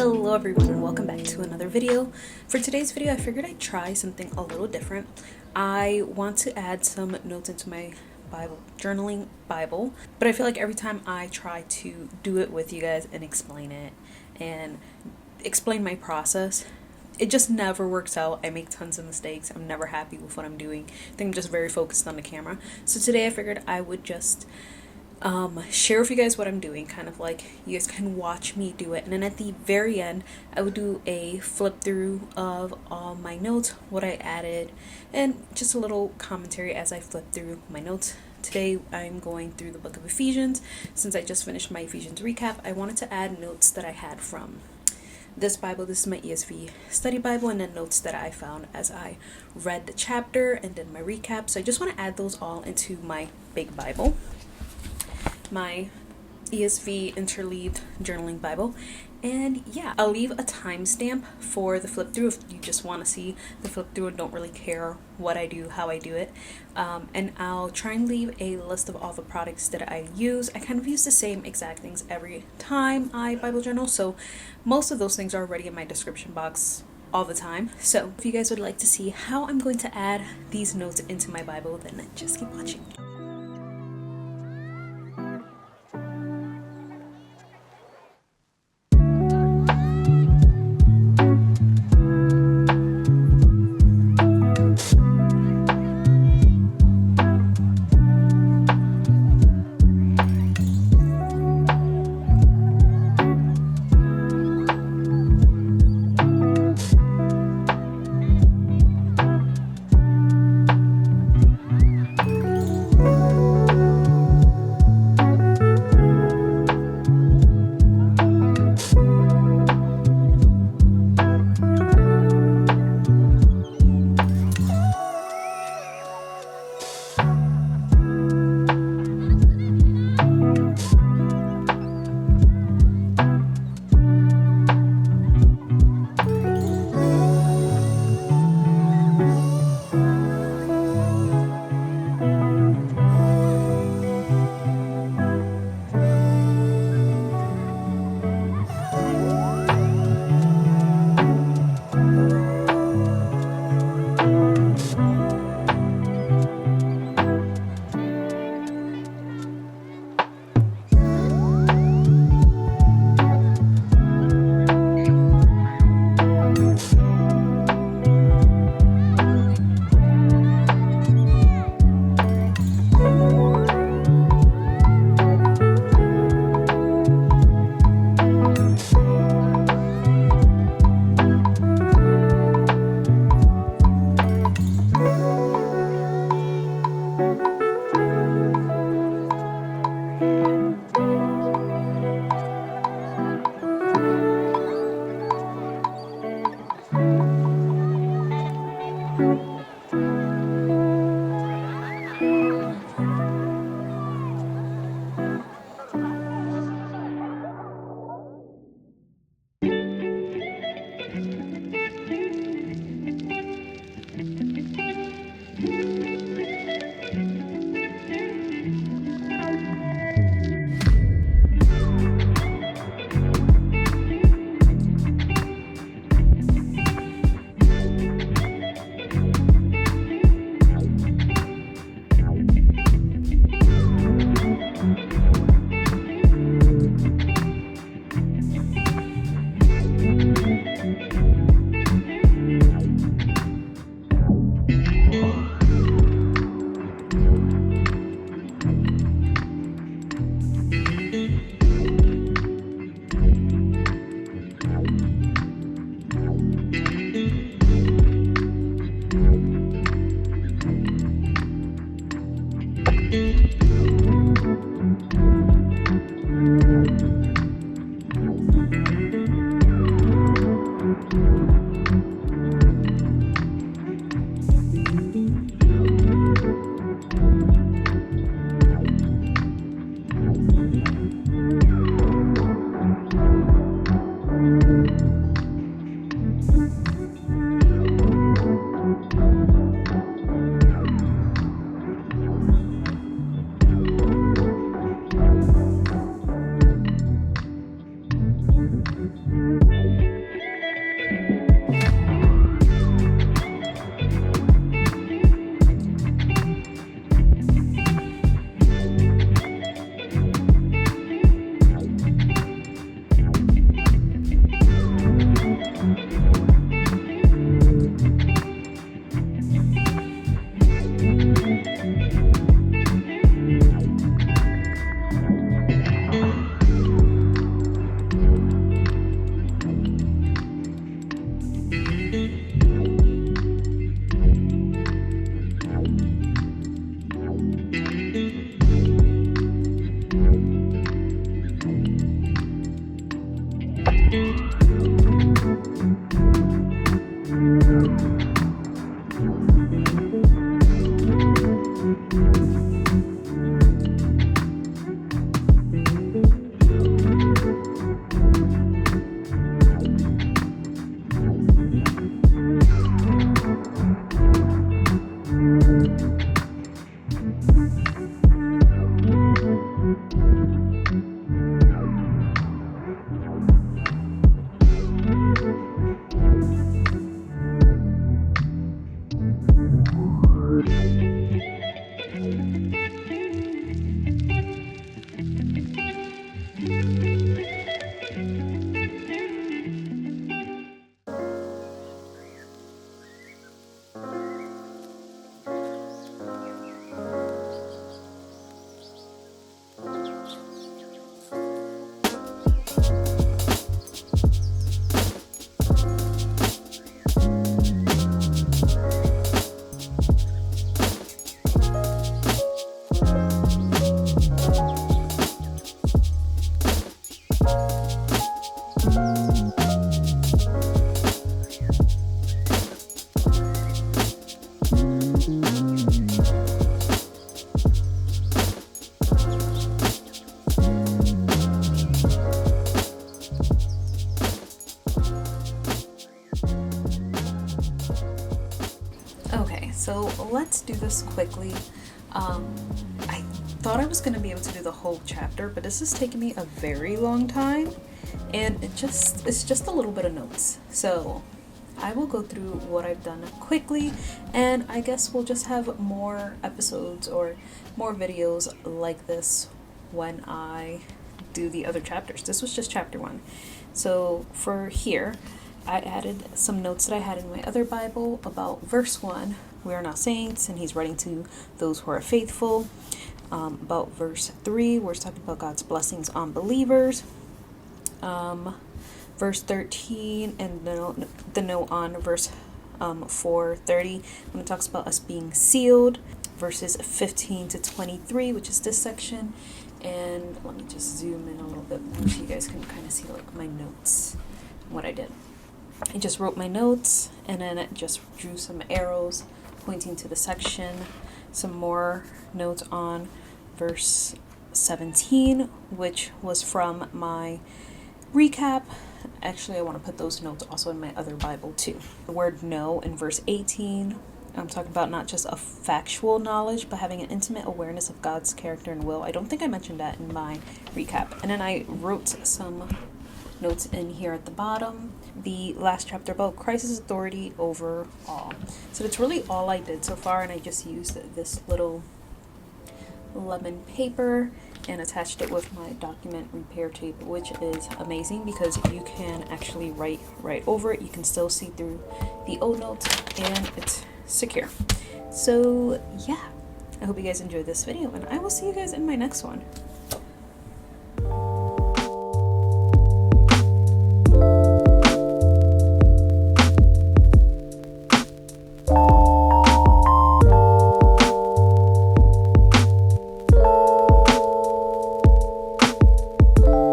Hello everyone and welcome back to another video. For today's video I figured I'd try something a little different. I want to add some notes into my journaling Bible, but I feel like every time I try to do it with you guys and explain it and explain my process, it just never works out. I make tons of mistakes. I'm never happy with what I'm doing. I think I'm just very focused on the camera. So today I figured I would just share with you guys what I'm doing, kind of like you guys can watch me do it, and then at the very end I would do a flip through of all my notes, what I added, and just a little commentary as I flip through my notes. Today I'm going through the book of Ephesians. Since I just finished my Ephesians recap, I wanted to add notes that I had from this Bible. This is my ESV study Bible, and then notes that I found as I read the chapter and did my recap. So I just want to add those all into my big Bible, my ESV interleaved journaling Bible. And yeah, I'll leave a timestamp for the flip through if you just want to see the flip through and don't really care what I do, how I do it. And I'll try and leave a list of all the products that I use. I kind of use the same exact things every time I Bible journal, so most of those things are already in my description box all the time. So if you guys would like to see how I'm going to add these notes into my Bible, then just keep watching. so let's do this quickly. I thought I was going to be able to do the whole chapter, but this is taking me a very long time, and it's just a little bit of notes. So I will go through what I've done quickly, and I guess we'll just have more episodes or more videos like this when I do the other chapters. This was just chapter 1. So for here, I added some notes that I had in my other Bible about verse 1. We are not saints, and he's writing to those who are faithful. About verse 3, where it's talking about God's blessings on believers. Verse 13, and the note on verse 4:30, when it talks about us being sealed. Verses 15 to 23, which is this section. And let me just zoom in a little bit more so you guys can kind of see like my notes, what I did. I just wrote my notes, and then it just drew some arrows pointing to the section. Some more notes on verse 17, which was from my recap. Actually, I want to put those notes also in my other Bible too. The word know in verse 18, I'm talking about not just a factual knowledge, but having an intimate awareness of God's character and will. I don't think I mentioned that in my recap. And then I wrote some notes in here at the bottom. The last chapter about Christ's authority over all. So that's really all I did so far, and I just used this little lemon paper and attached it with my document repair tape, which is amazing because you can actually write right over it. You can still see through the old notes, and it's secure. So yeah, I hope you guys enjoyed this video, and I will see you guys in my next one.